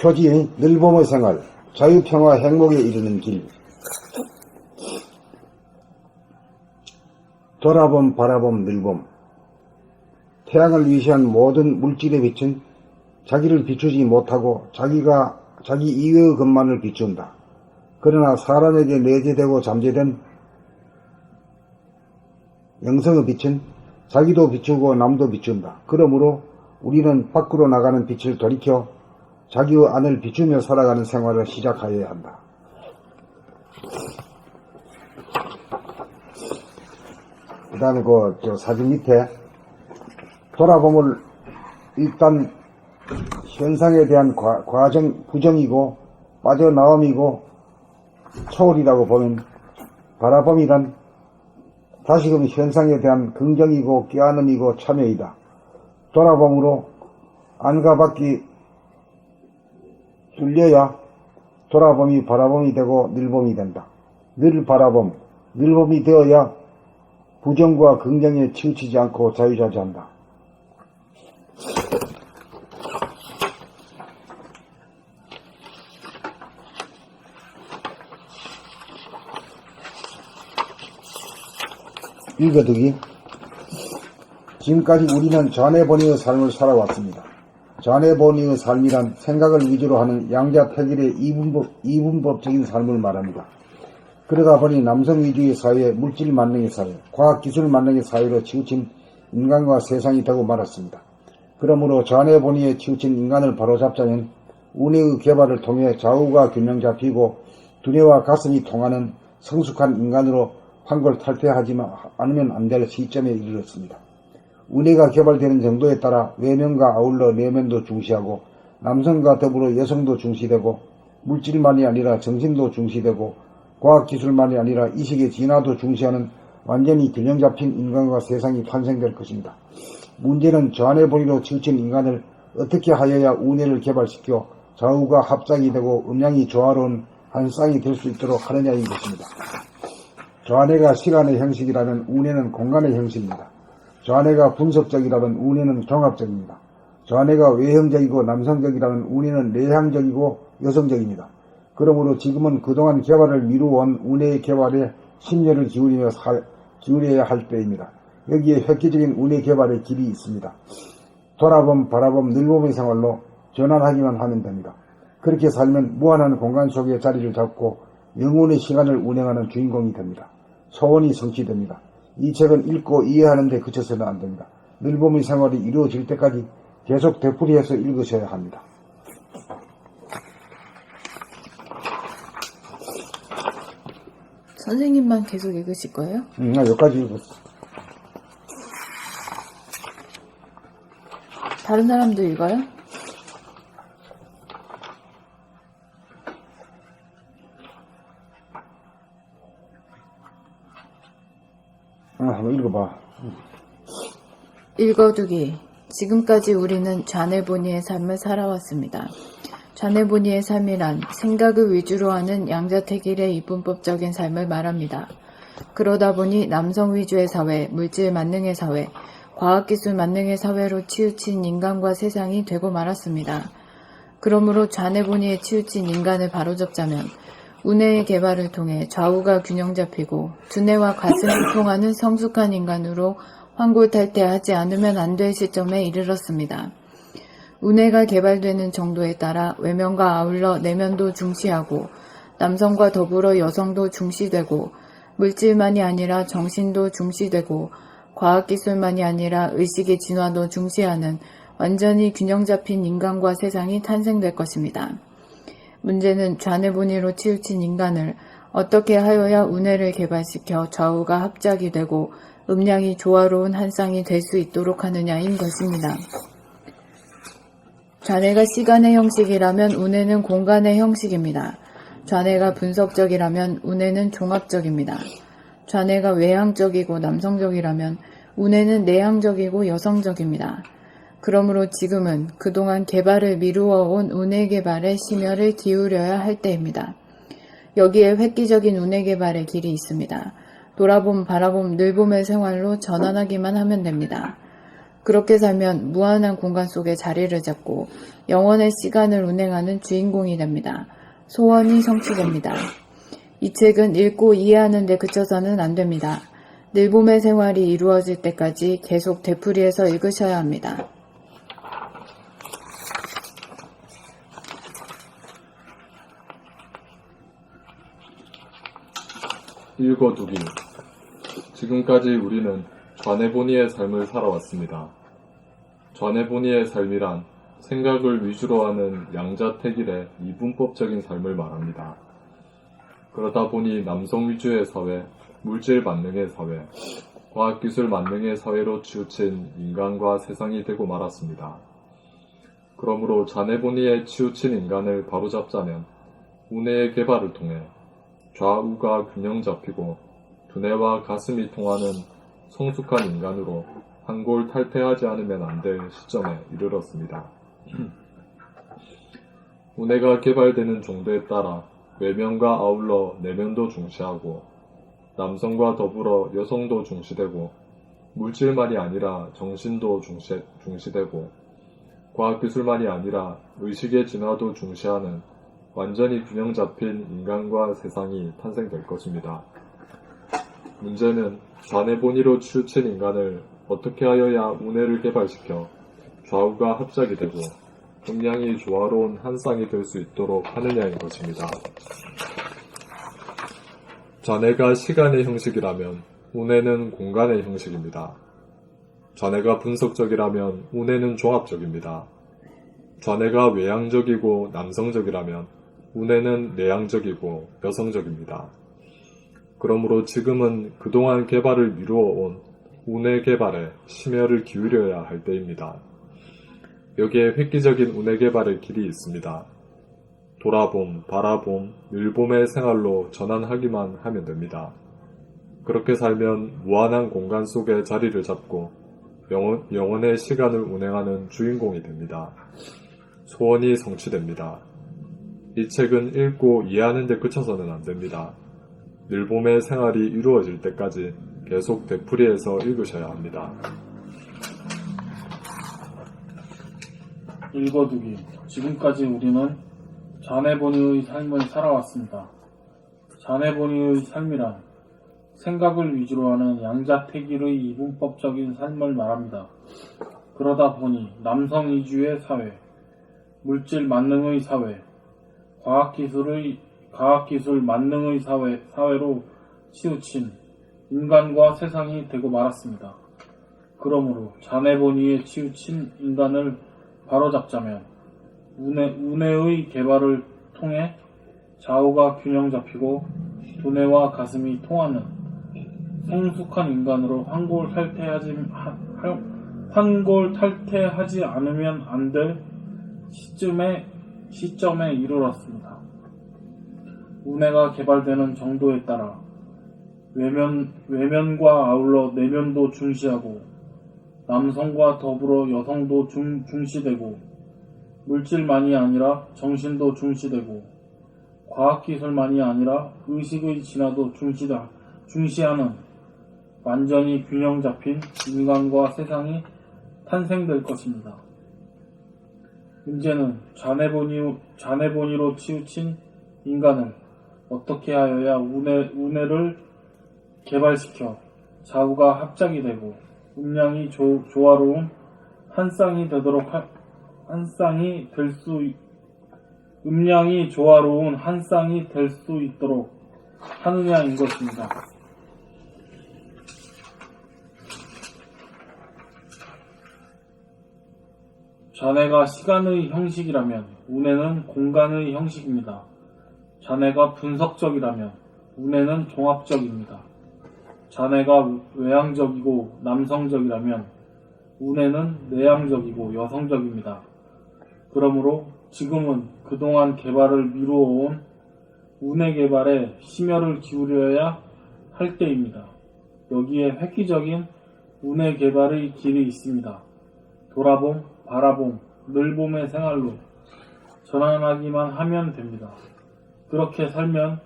표지 늘봄의 생활, 자유평화 행복에 이르는 길. 돌아봄, 바라봄, 늘봄. 태양을 위시한 모든 물질의 빛은 자기를 비추지 못하고 자기 이외의 것만을 비춘다. 그러나 사람에게 내재되고 잠재된 영성의 빛은 자기도 비추고 남도 비춘다. 그러므로 우리는 밖으로 나가는 빛을 돌이켜 자기의 안을 비추며 살아가는 생활을 시작하여야 한다. 그 다음에 저 사진 밑에 돌아봄을 일단 현상에 대한 과정, 부정이고 빠져나옴이고 초월이라고 보면, 바라봄이란 다시금 현상에 대한 긍정이고 깨어남이고 참여이다. 돌아봄으로 안과 밖이 뚫려야 돌아봄이 바라봄이 되고 늘봄이 된다. 늘 바라봄, 늘봄이 되어야 부정과 긍정에 치우치지 않고 자유자재한다. 읽어두기. 지금까지 우리는 좌뇌본의의 삶을 살아왔습니다. 좌뇌본의의 삶이란 생각을 위주로 하는 양자택일의 이분법적인 삶을 말합니다. 그러다 보니 남성 위주의 사회, 물질 만능의 사회, 과학기술 만능의 사회로 치우친 인간과 세상이 되고 말았습니다. 그러므로 좌뇌본의에 치우친 인간을 바로잡자면 운해의 개발을 통해 좌우가 균형 잡히고 두뇌와 가슴이 통하는 성숙한 인간으로 환골탈태하지 않으면 안 될 시점에 이르렀습니다. 운해가 개발되는 정도에 따라 외면과 아울러 내면도 중시하고 남성과 더불어 여성도 중시되고 물질만이 아니라 정신도 중시되고 과학기술만이 아니라 이식의 진화도 중시하는 완전히 균형 잡힌 인간과 세상이 탄생될 것입니다. 문제는 좌뇌본의로 치우친 인간을 어떻게 하여야 운해를 개발시켜 좌우가 합작이 되고 음양이 조화로운 한 쌍이 될 수 있도록 하느냐인 것입니다. 좌뇌가 시간의 형식이라면 운해는 공간의 형식입니다. 좌뇌가 분석적이라면 운해는 종합적입니다. 좌뇌가 외형적이고 남성적이라면 운해는 내향적이고 여성적입니다. 그러므로 지금은 그동안 개발을 미루어온 운해의 개발에 심려를 기울여야 할 때입니다. 여기에 획기적인 운해 개발의 길이 있습니다. 돌아봄, 바라봄, 늘봄의 생활로 전환하기만 하면 됩니다. 그렇게 살면 무한한 공간 속에 자리를 잡고 영혼의 시간을 운행하는 주인공이 됩니다. 소원이 성취됩니다. 이 책은 읽고 이해하는 데 그쳐서는 안 됩니다. 늘봄의 생활이 이루어질 때까지 계속 되풀이해서 읽으셔야 합니다. 선생님만 계속 읽으실 거예요? 나 여기까지 읽었어. 다른 사람도 읽어요? 한번 읽어봐. 읽어두기. 지금까지 우리는 좌뇌본의의 삶을 살아왔습니다. 좌뇌본의의 삶이란 생각을 위주로 하는 양자택일의 이분법적인 삶을 말합니다. 그러다 보니 남성 위주의 사회, 물질 만능의 사회, 과학기술 만능의 사회로 치우친 인간과 세상이 되고 말았습니다. 그러므로 좌뇌본의에 치우친 인간을 바로잡자면 운해의 개발을 통해 좌우가 균형 잡히고 두뇌와 가슴이 통하는 성숙한 인간으로 환골탈태하지 않으면 안 될 시점에 이르렀습니다. 운해가 개발되는 정도에 따라 외면과 아울러 내면도 중시하고 남성과 더불어 여성도 중시되고 물질만이 아니라 정신도 중시되고 과학기술만이 아니라 의식의 진화도 중시하는 완전히 균형 잡힌 인간과 세상이 탄생될 것입니다. 문제는 좌뇌본의로 치우친 인간을 어떻게 하여야 운해를 개발시켜 좌우가 합작이 되고 음양이 조화로운 한 쌍이 될 수 있도록 하느냐인 것입니다. 좌뇌가 시간의 형식이라면 운해는 공간의 형식입니다. 좌뇌가 분석적이라면 운해는 종합적입니다. 좌뇌가 외향적이고 남성적이라면 운해는 내향적이고 여성적입니다. 그러므로 지금은 그동안 개발을 미루어온 운해 개발에 심혈을 기울여야 할 때입니다. 여기에 획기적인 운해 개발의 길이 있습니다. 돌아봄, 바라봄, 늘봄의 생활로 전환하기만 하면 됩니다. 그렇게 살면 무한한 공간 속에 자리를 잡고 영원의 시간을 운행하는 주인공이 됩니다. 소원이 성취됩니다. 이 책은 읽고 이해하는 데 그쳐서는 안 됩니다. 늘봄의 생활이 이루어질 때까지 계속 되풀이해서 읽으셔야 합니다. 읽어두기. 지금까지 우리는 좌네보니의 삶을 살아왔습니다. 좌네보니의 삶이란 생각을 위주로 하는 양자택일의 이분법적인 삶을 말합니다. 그러다 보니 남성 위주의 사회, 물질 만능의 사회, 과학기술 만능의 사회로 치우친 인간과 세상이 되고 말았습니다. 그러므로 좌네보니에 치우친 인간을 바로잡자면 우뇌의 개발을 통해 좌우가 균형 잡히고 두뇌와 가슴이 통하는 성숙한 인간으로 환골탈태하지 않으면 안 될 시점에 이르렀습니다. 우뇌가 개발되는 정도에 따라 외면과 아울러 내면도 중시하고 남성과 더불어 여성도 중시되고 물질만이 아니라 정신도 중시되고 과학기술만이 아니라 의식의 진화도 중시하는 완전히 균형 잡힌 인간과 세상이 탄생될 것입니다. 문제는 좌뇌본의로 치우친 인간을 어떻게 하여야 우뇌를 개발시켜 좌우가 합작이 되고 음양이 조화로운 한 쌍이 될 수 있도록 하느냐인 것입니다. 좌뇌가 시간의 형식이라면 우뇌는 공간의 형식입니다. 좌뇌가 분석적이라면 우뇌는 종합적입니다. 좌뇌가 외향적이고 남성적이라면 우뇌는 내향적이고 여성적입니다. 그러므로 지금은 그동안 개발을 미루어온 우뇌 개발에 심혈을 기울여야 할 때입니다. 여기에 획기적인 우뇌 개발의 길이 있습니다. 돌아봄, 바라봄, 늘봄의 생활로 전환하기만 하면 됩니다. 그렇게 살면 무한한 공간 속에 자리를 잡고 영원의 시간을 운행하는 주인공이 됩니다. 소원이 성취됩니다. 이 책은 읽고 이해하는 데 그쳐서는 안 됩니다. 늘봄의 생활이 이루어질 때까지 계속 되풀이해서 읽으셔야 합니다. 읽어두기. 지금까지 우리는 좌뇌본의의 삶을 살아왔습니다. 좌뇌본의의 삶이란 생각을 위주로 하는 양자택일의 이분법적인 삶을 말합니다. 그러다 보니 남성 위주의 사회, 물질 만능의 사회, 과학기술 만능의 사회로 치우친 인간과 세상이 되고 말았습니다. 그러므로 좌뇌본의에 치우친 인간을 바로잡자면 우뇌의 개발을 통해 좌우가 균형 잡히고 두뇌와 가슴이 통하는 성숙한 인간으로 환골탈태하지 않으면 안 될 시점에 이르렀습니다. 우뇌가 개발되는 정도에 따라 외면과 아울러 내면도 중시하고 남성과 더불어 여성도 중시되고 물질만이 아니라 정신도 중시되고 과학기술만이 아니라 의식의 진화도 중시하는 완전히 균형 잡힌 인간과 세상이 탄생될 것입니다. 문제는 좌뇌본의로 치우친 인간을 어떻게 하여야 우뇌를 개발시켜 좌우가 합작이 되고 음양이 조화로운 한 쌍이 될 수 있도록 하느냐인 것입니다. 좌뇌가 시간의 형식이라면 우뇌는 공간의 형식입니다. 좌뇌가 분석적이라면 우뇌는 종합적입니다. 좌뇌가 외향적이고 남성적이라면 우뇌는 내향적이고 여성적입니다. 그러므로 지금은 그동안 개발을 미루어온 우뇌 개발에 심혈을 기울여야 할 때입니다. 여기에 획기적인 우뇌 개발의 길이 있습니다. 돌아봄, 바라봄, 늘봄의 생활로 전환하기만 하면 됩니다. 그렇게 살면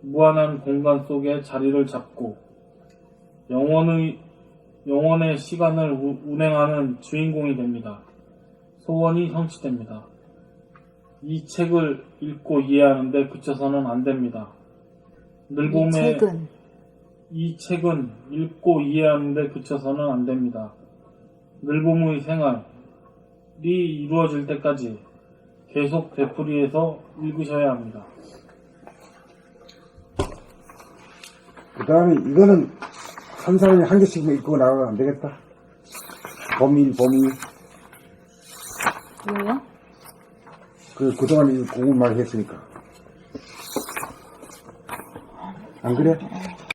무한한 공간 속에 자리를 잡고 영원의 시간을 운행하는 주인공이 됩니다. 소원이 성취됩니다. 이 책을 읽고 이해하는데 그쳐서는 안 됩니다. 이 책은 읽고 이해하는데 그쳐서는 안 됩니다. 늘봄의 생활이 이루어질 때까지 계속 되풀이해서 읽으셔야 합니다. 그 다음에 이거는 한 사람이 한 개씩 읽고 나가면 안 되겠다. 범위. 왜요? 그동안 공부 많이 했으니까. 안 그래?